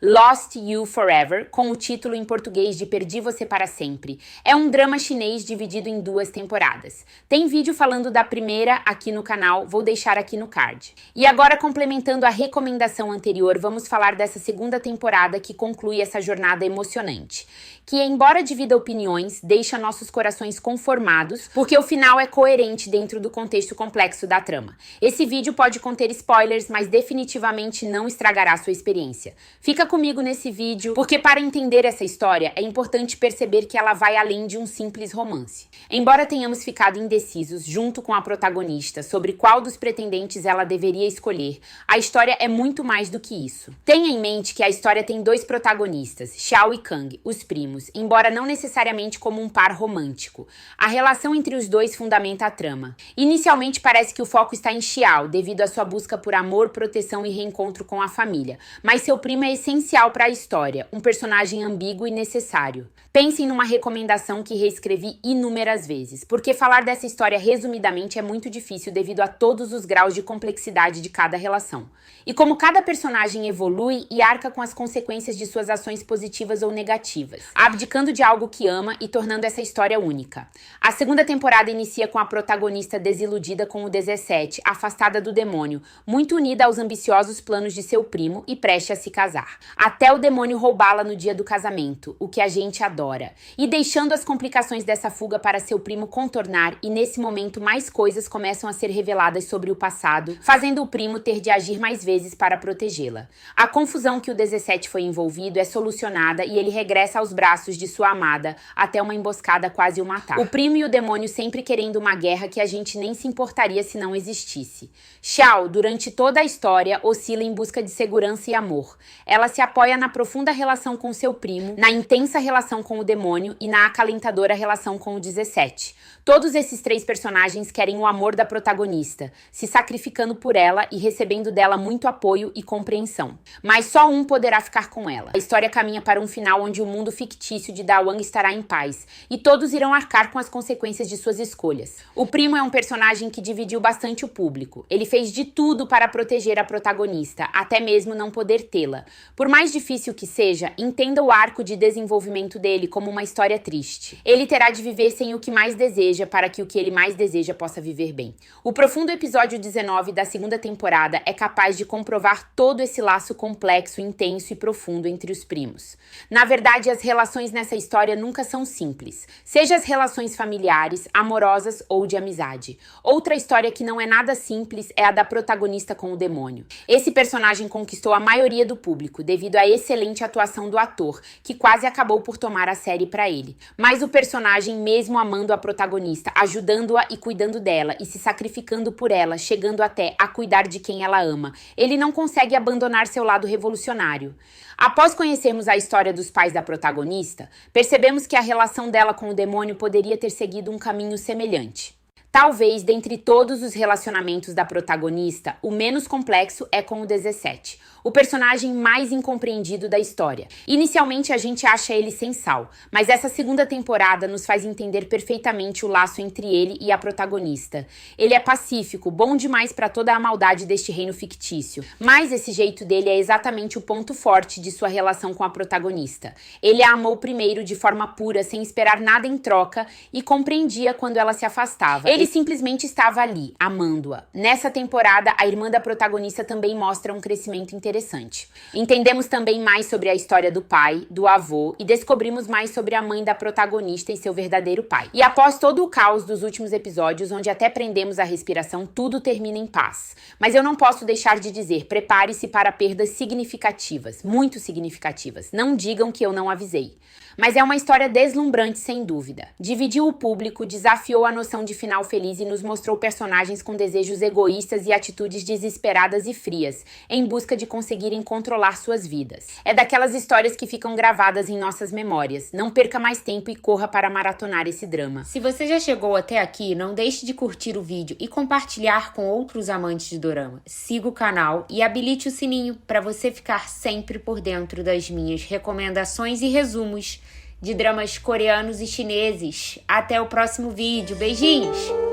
Lost You Forever, com o título em português de Perdi Você Para Sempre. É um drama chinês dividido em 2 temporadas. Tem vídeo falando da primeira aqui no canal, vou deixar aqui no card. E agora, complementando a recomendação anterior, vamos falar dessa segunda temporada que conclui essa jornada emocionante. Que, embora divida opiniões, deixa nossos corações conformados, porque o final é coerente dentro do contexto complexo da trama. Esse vídeo pode conter spoilers, mas definitivamente não estragará sua experiência. Fica comigo nesse vídeo, porque para entender essa história, é importante perceber que ela vai além de um simples romance. Embora tenhamos ficado indecisos, junto com a protagonista, sobre qual dos pretendentes ela deveria escolher, a história é muito mais do que isso. Tenha em mente que a história tem 2 protagonistas, Xiao e Kang, os primos, embora não necessariamente como um par romântico. A relação entre os dois fundamenta a trama. Inicialmente parece que o foco está em Xiao, devido à sua busca por amor, proteção e reencontro com a família, mas seu primo é essencial para a história, um personagem ambíguo e necessário. Pensem numa recomendação que reescrevi inúmeras vezes, porque falar dessa história resumidamente é muito difícil devido a todos os graus de complexidade de cada relação. E como cada personagem evolui e arca com as consequências de suas ações positivas ou negativas, abdicando de algo que ama e tornando essa história única. A segunda temporada inicia com a protagonista desiludida com o 17, afastada do demônio, muito unida aos ambiciosos planos de seu primo e prestes a se casar. Até o demônio roubá-la no dia do casamento, o que a gente adora. E deixando as complicações dessa fuga para seu primo contornar, e nesse momento mais coisas começam a ser reveladas sobre o passado, fazendo o primo ter de agir mais vezes para protegê-la. A confusão que o 17 foi envolvido é solucionada e ele regressa aos braços de sua amada, até uma emboscada quase o matar. O primo e o demônio sempre querendo uma guerra que a gente nem se importaria se não existisse. Xiao, durante toda a história, oscila em busca de segurança e amor. Ela se apoia na profunda relação com seu primo, na intensa relação com o demônio e na acalentadora relação com o 17. Todos esses 3 personagens querem o amor da protagonista, se sacrificando por ela e recebendo dela muito apoio e compreensão. Mas só um poderá ficar com ela. A história caminha para um final onde o mundo fictício de Da Wang estará em paz, e todos irão arcar com as consequências de suas escolhas. O primo é um personagem que dividiu bastante o público. Ele fez de tudo para proteger a protagonista, até mesmo não poder tê-la. Por mais difícil que seja, entenda o arco de desenvolvimento dele como uma história triste. Ele terá de viver sem o que mais deseja para que o que ele mais deseja possa viver bem. O profundo episódio 19 da segunda temporada é capaz de comprovar todo esse laço complexo, intenso e profundo entre os primos. Na verdade, as relações nessa história nunca são simples, seja as relações familiares, amorosas ou de amizade. Outra história que não é nada simples é a da protagonista com o demônio. Esse personagem conquistou a maioria do público devido à excelente atuação do ator, que quase acabou por tomar a série para ele. Mas o personagem, mesmo amando a protagonista, ajudando-a e cuidando dela e se sacrificando por ela, chegando até a cuidar de quem ela ama, ele não consegue abandonar seu lado revolucionário. Após conhecermos a história dos pais da protagonista, percebemos que a relação dela com o demônio poderia ter seguido um caminho semelhante. Talvez, dentre todos os relacionamentos da protagonista, o menos complexo é com o 17, o personagem mais incompreendido da história. Inicialmente a gente acha ele sem sal, mas essa segunda temporada nos faz entender perfeitamente o laço entre ele e a protagonista. Ele é pacífico, bom demais para toda a maldade deste reino fictício, mas esse jeito dele é exatamente o ponto forte de sua relação com a protagonista. Ele a amou primeiro de forma pura, sem esperar nada em troca, e compreendia quando ela se afastava. Ele simplesmente estava ali, amando-a. Nessa temporada, a irmã da protagonista também mostra um crescimento interessante. Entendemos também mais sobre a história do pai, do avô, e descobrimos mais sobre a mãe da protagonista e seu verdadeiro pai. E após todo o caos dos últimos episódios, onde até prendemos a respiração, tudo termina em paz. Mas eu não posso deixar de dizer, prepare-se para perdas significativas, muito significativas. Não digam que eu não avisei. Mas é uma história deslumbrante, sem dúvida. Dividiu o público, desafiou a noção de final feliz e nos mostrou personagens com desejos egoístas e atitudes desesperadas e frias, em busca de conseguirem controlar suas vidas. É daquelas histórias que ficam gravadas em nossas memórias. Não perca mais tempo e corra para maratonar esse drama. Se você já chegou até aqui, não deixe de curtir o vídeo e compartilhar com outros amantes de dorama. Siga o canal e habilite o sininho para você ficar sempre por dentro das minhas recomendações e resumos de dramas coreanos e chineses. Até o próximo vídeo. Beijinhos!